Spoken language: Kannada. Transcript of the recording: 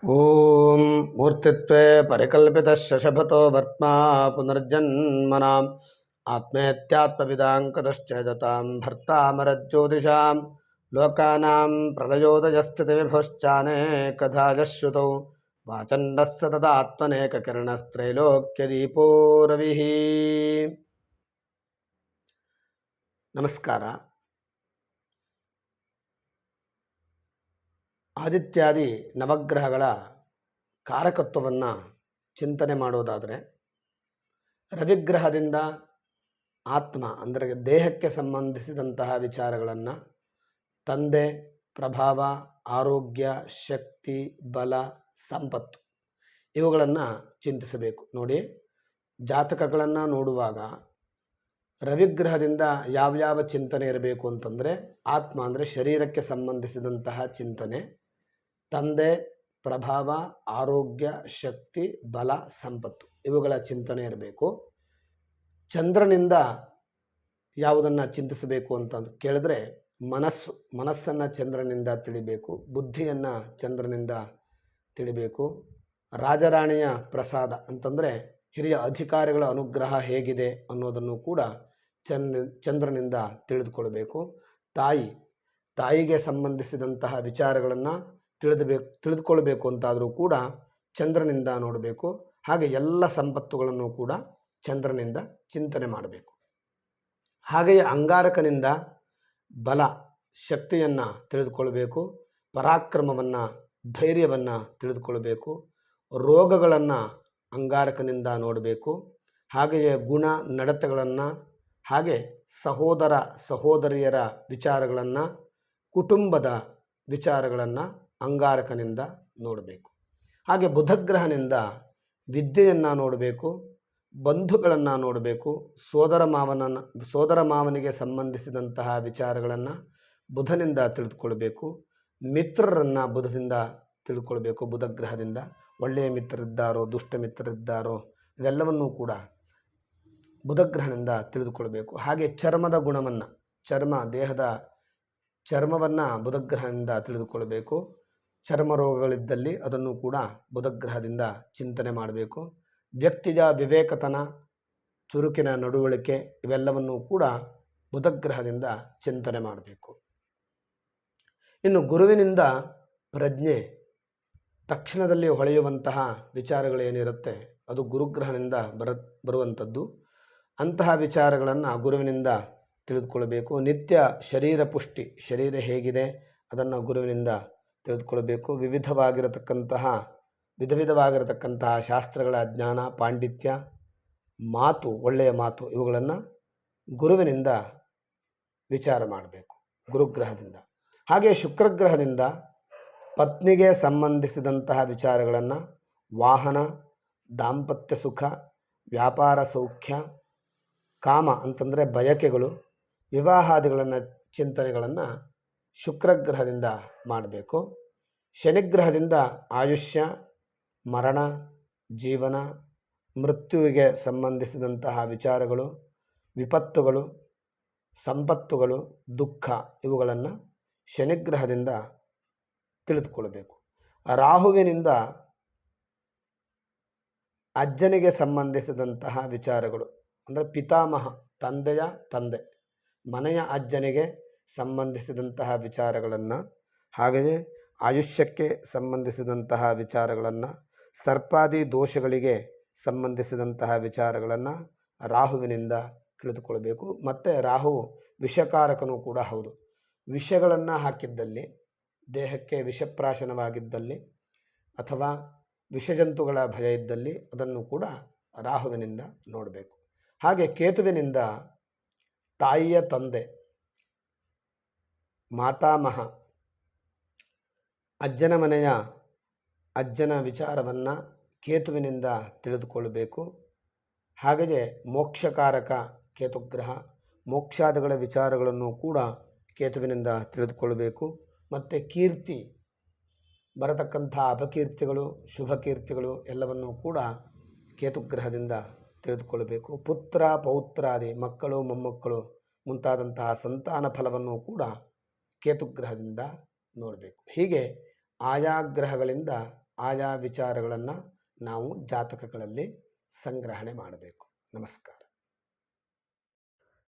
ಓಂ ಮೂರ್ತಿತ್ವೇ ಪರಿಕಲ್ಪಿತಶಶಭತೋ ವರ್ತ್ಮಾ ಪುನರ್ಜನ್ಮನಾಂ ಆತ್ಮೇತ್ಯಾತ್ಮವಿದಾಂಕತಶ್ಚೇದತಾಂ ಭರ್ತಾಮರಜ್ಯೋತಿಷಾಂ ಲೋಕಾನಾಂ ಪ್ರಳಯೋದಯಸ್ಥಿತಿವಿಭುಶ್ಚಾನೇಕಧಾಯಃ ಶ್ರುತೌ ವಾಚನ್ನಃ ಸತತಾತ್ಮನೇಕಕಿರಣಸ್ತ್ರೈಲೋಕ್ಯದೀಪೋ ರವಿಃ. ನಮಸ್ಕಾರ. ಆದಿತ್ಯಾದಿ ನವಗ್ರಹಗಳ ಕಾರಕತ್ವವನ್ನು ಚಿಂತನೆ ಮಾಡೋದಾದರೆ, ರವಿಗ್ರಹದಿಂದ ಆತ್ಮ ಅಂದರೆ ದೇಹಕ್ಕೆ ಸಂಬಂಧಿಸಿದಂತಹ ವಿಚಾರಗಳನ್ನು ತಂದೆ, ಪ್ರಭಾವ, ಆರೋಗ್ಯ, ಶಕ್ತಿ, ಬಲ, ಸಂಪತ್ತು ಇವುಗಳನ್ನು ಚಿಂತಿಸಬೇಕು. ನೋಡಿ, ಜಾತಕಗಳನ್ನು ನೋಡುವಾಗ ರವಿಗ್ರಹದಿಂದ ಯಾವ್ಯಾವ ಚಿಂತನೆ ಇರಬೇಕು ಅಂತಂದರೆ, ಆತ್ಮ ಅಂದರೆ ಶರೀರಕ್ಕೆ ಸಂಬಂಧಿಸಿದಂತಹ ಚಿಂತನೆ, ತಂದೆ, ಪ್ರಭಾವ, ಆರೋಗ್ಯ, ಶಕ್ತಿ, ಬಲ, ಸಂಪತ್ತು ಇವುಗಳ ಚಿಂತನೆ ಇರಬೇಕು. ಚಂದ್ರನಿಂದ ಯಾವುದನ್ನು ಚಿಂತಿಸಬೇಕು ಅಂತ ಕೇಳಿದ್ರೆ, ಮನಸ್ಸನ್ನು ಚಂದ್ರನಿಂದ ತಿಳಿಬೇಕು, ಬುದ್ಧಿಯನ್ನು ಚಂದ್ರನಿಂದ ತಿಳಿಬೇಕು. ರಾಜರಾಣಿಯ ಪ್ರಸಾದ ಅಂತಂದರೆ ಹಿರಿಯ ಅಧಿಕಾರಿಗಳ ಅನುಗ್ರಹ ಹೇಗಿದೆ ಅನ್ನೋದನ್ನು ಕೂಡ ಚಂದ್ರನಿಂದ ತಿಳಿದುಕೊಳ್ಬೇಕು. ತಾಯಿಗೆ ಸಂಬಂಧಿಸಿದಂತಹ ವಿಚಾರಗಳನ್ನು ತಿಳಿದುಕೊಳ್ಬೇಕು ಅಂತಾದರೂ ಕೂಡ ಚಂದ್ರನಿಂದ ನೋಡಬೇಕು. ಹಾಗೆ ಎಲ್ಲ ಸಂಪತ್ತುಗಳನ್ನು ಕೂಡ ಚಂದ್ರನಿಂದ ಚಿಂತನೆ ಮಾಡಬೇಕು. ಹಾಗೆಯೇ ಅಂಗಾರಕನಿಂದ ಬಲ, ಶಕ್ತಿಯನ್ನು ತಿಳಿದುಕೊಳ್ಬೇಕು, ಪರಾಕ್ರಮವನ್ನು, ಧೈರ್ಯವನ್ನು ತಿಳಿದುಕೊಳ್ಬೇಕು. ರೋಗಗಳನ್ನು ಅಂಗಾರಕನಿಂದ ನೋಡಬೇಕು. ಹಾಗೆಯೇ ಗುಣ ನಡತೆಗಳನ್ನು, ಹಾಗೆ ಸಹೋದರ ಸಹೋದರಿಯರ ವಿಚಾರಗಳನ್ನು, ಕುಟುಂಬದ ವಿಚಾರಗಳನ್ನು ಅಂಗಾರಕನಿಂದ ನೋಡಬೇಕು. ಹಾಗೆ ಬುಧಗ್ರಹನಿಂದ ವಿದ್ಯೆಯನ್ನು ನೋಡಬೇಕು, ಬಂಧುಗಳನ್ನು ನೋಡಬೇಕು. ಸೋದರ ಮಾವನಿಗೆ ಸಂಬಂಧಿಸಿದಂತಹ ವಿಚಾರಗಳನ್ನು ಬುಧನಿಂದ ತಿಳಿದುಕೊಳ್ಬೇಕು. ಮಿತ್ರರನ್ನು ಬುಧದಿಂದ ತಿಳ್ಕೊಳ್ಬೇಕು. ಬುಧಗ್ರಹದಿಂದ ಒಳ್ಳೆಯ ಮಿತ್ರರಿದ್ದಾರೋ, ದುಷ್ಟ ಮಿತ್ರರಿದ್ದಾರೋ ಇವೆಲ್ಲವನ್ನೂ ಕೂಡ ಬುಧಗ್ರಹನಿಂದ ತಿಳಿದುಕೊಳ್ಬೇಕು. ಹಾಗೆ ಚರ್ಮದ ಗುಣವನ್ನು, ದೇಹದ ಚರ್ಮವನ್ನು ಬುಧಗ್ರಹದಿಂದ ತಿಳಿದುಕೊಳ್ಬೇಕು. ಚರ್ಮ ರೋಗಗಳಿದ್ದಲ್ಲಿ ಅದನ್ನು ಕೂಡ ಬುಧಗ್ರಹದಿಂದ ಚಿಂತನೆ ಮಾಡಬೇಕು. ವ್ಯಕ್ತಿಯ ವಿವೇಕತನ, ಚುರುಕಿನ ನಡವಳಿಕೆ ಇವೆಲ್ಲವನ್ನೂ ಕೂಡ ಬುಧಗ್ರಹದಿಂದ ಚಿಂತನೆ ಮಾಡಬೇಕು. ಇನ್ನು ಗುರುವಿನಿಂದ ಪ್ರಜ್ಞೆ, ತಕ್ಷಣದಲ್ಲಿ ಹೊಳೆಯುವಂತಹ ವಿಚಾರಗಳೇನಿರುತ್ತೆ ಅದು ಗುರುಗ್ರಹನಿಂದ ಬರುವಂಥದ್ದು. ಅಂತಹ ವಿಚಾರಗಳನ್ನು ಗುರುವಿನಿಂದ ತಿಳಿದುಕೊಳ್ಬೇಕು. ನಿತ್ಯ ಶರೀರ ಪುಷ್ಟಿ, ಶರೀರ ಹೇಗಿದೆ ಅದನ್ನು ಗುರುವಿನಿಂದ ತಿಳಿದುಕೊಳ್ಬೇಕು. ವಿಧ ವಿಧವಾಗಿರತಕ್ಕಂತಹ ಶಾಸ್ತ್ರಗಳ ಜ್ಞಾನ, ಪಾಂಡಿತ್ಯ, ಮಾತು, ಒಳ್ಳೆಯ ಮಾತು ಇವುಗಳನ್ನು ಗುರುವಿನಿಂದ ವಿಚಾರ ಮಾಡಬೇಕು, ಗುರುಗ್ರಹದಿಂದ. ಹಾಗೆ ಶುಕ್ರಗ್ರಹದಿಂದ ಪತ್ನಿಗೆ ಸಂಬಂಧಿಸಿದಂತಹ ವಿಚಾರಗಳನ್ನು, ವಾಹನ, ದಾಂಪತ್ಯ ಸುಖ, ವ್ಯಾಪಾರ ಸೌಖ್ಯ, ಕಾಮ ಅಂತಂದರೆ ಬಯಕೆಗಳು, ವಿವಾಹಾದಿಗಳನ್ನು ಚಿಂತನೆಗಳನ್ನು ಶುಕ್ರಗ್ರಹದಿಂದ ಮಾಡಬೇಕು. ಶನಿಗ್ರಹದಿಂದ ಆಯುಷ್ಯ, ಮರಣ, ಜೀವನ, ಮೃತ್ಯುವಿಗೆ ಸಂಬಂಧಿಸಿದಂತಹ ವಿಚಾರಗಳು, ವಿಪತ್ತುಗಳು, ಸಂಪತ್ತುಗಳು, ದುಃಖ ಇವುಗಳನ್ನು ಶನಿಗ್ರಹದಿಂದ ತಿಳಿದುಕೊಳ್ಬೇಕು. ರಾಹುವಿನಿಂದ ಅಜ್ಜನಿಗೆ ಸಂಬಂಧಿಸಿದಂತಹ ವಿಚಾರಗಳು ಅಂದರೆ ಪಿತಾಮಹ, ತಂದೆಯ ತಂದೆ, ಮನೆಯ ಅಜ್ಜನಿಗೆ ಸಂಬಂಧಿಸಿದಂತಹ ವಿಚಾರಗಳನ್ನು, ಹಾಗೆಯೇ ಆಯುಷ್ಯಕ್ಕೆ ಸಂಬಂಧಿಸಿದಂತಹ ವಿಚಾರಗಳನ್ನು, ಸರ್ಪಾದಿ ದೋಷಗಳಿಗೆ ಸಂಬಂಧಿಸಿದಂತಹ ವಿಚಾರಗಳನ್ನು ರಾಹುವಿನಿಂದ ತಿಳಿದುಕೊಳ್ಬೇಕು. ಮತ್ತು ರಾಹು ವಿಷಕಾರಕನೂ ಕೂಡ ಹೌದು. ವಿಷಗಳನ್ನು ಹಾಕಿದ್ದಲ್ಲಿ, ದೇಹಕ್ಕೆ ವಿಷಪ್ರಾಶನವಾಗಿದ್ದಲ್ಲಿ ಅಥವಾ ವಿಷಜಂತುಗಳ ಭಯ ಇದ್ದಲ್ಲಿ ಅದನ್ನು ಕೂಡ ರಾಹುವಿನಿಂದ ನೋಡಬೇಕು. ಹಾಗೆ ಕೇತುವಿನಿಂದ ತಾಯಿಯ ತಂದೆ, ಮಾತಾಮಹ, ಅಜ್ಜನ ಮನೆಯ ಅಜ್ಜನ ವಿಚಾರವನ್ನು ಕೇತುವಿನಿಂದ ತಿಳಿದುಕೊಳ್ಳಬೇಕು. ಹಾಗೆಯೇ ಮೋಕ್ಷಕಾರಕ ಕೇತುಗ್ರಹ, ಮೋಕ್ಷಾದಿಗಳ ವಿಚಾರಗಳನ್ನು ಕೂಡ ಕೇತುವಿನಿಂದ ತಿಳಿದುಕೊಳ್ಳಬೇಕು. ಮತ್ತು ಕೀರ್ತಿ ಬರತಕ್ಕಂಥ ಅಪಕೀರ್ತಿಗಳು, ಶುಭ ಕೀರ್ತಿಗಳು ಎಲ್ಲವನ್ನೂ ಕೂಡ ಕೇತುಗ್ರಹದಿಂದ ತಿಳಿದುಕೊಳ್ಳಬೇಕು. ಪುತ್ರ ಪೌತ್ರಾದಿ, ಮಕ್ಕಳು ಮೊಮ್ಮಕ್ಕಳು ಮುಂತಾದಂತಹ ಸಂತಾನ ಫಲವನ್ನು ಕೂಡ ಕೇತುಗ್ರಹದಿಂದ ನೋಡಬೇಕು. ಹೀಗೆ ಆಯಾ ಗ್ರಹಗಳಿಂದ ಆಯಾ ವಿಚಾರಗಳನ್ನು ನಾವು ಜಾತಕಗಳಲ್ಲಿ ಸಂಗ್ರಹಣೆ ಮಾಡಬೇಕು. ನಮಸ್ಕಾರ.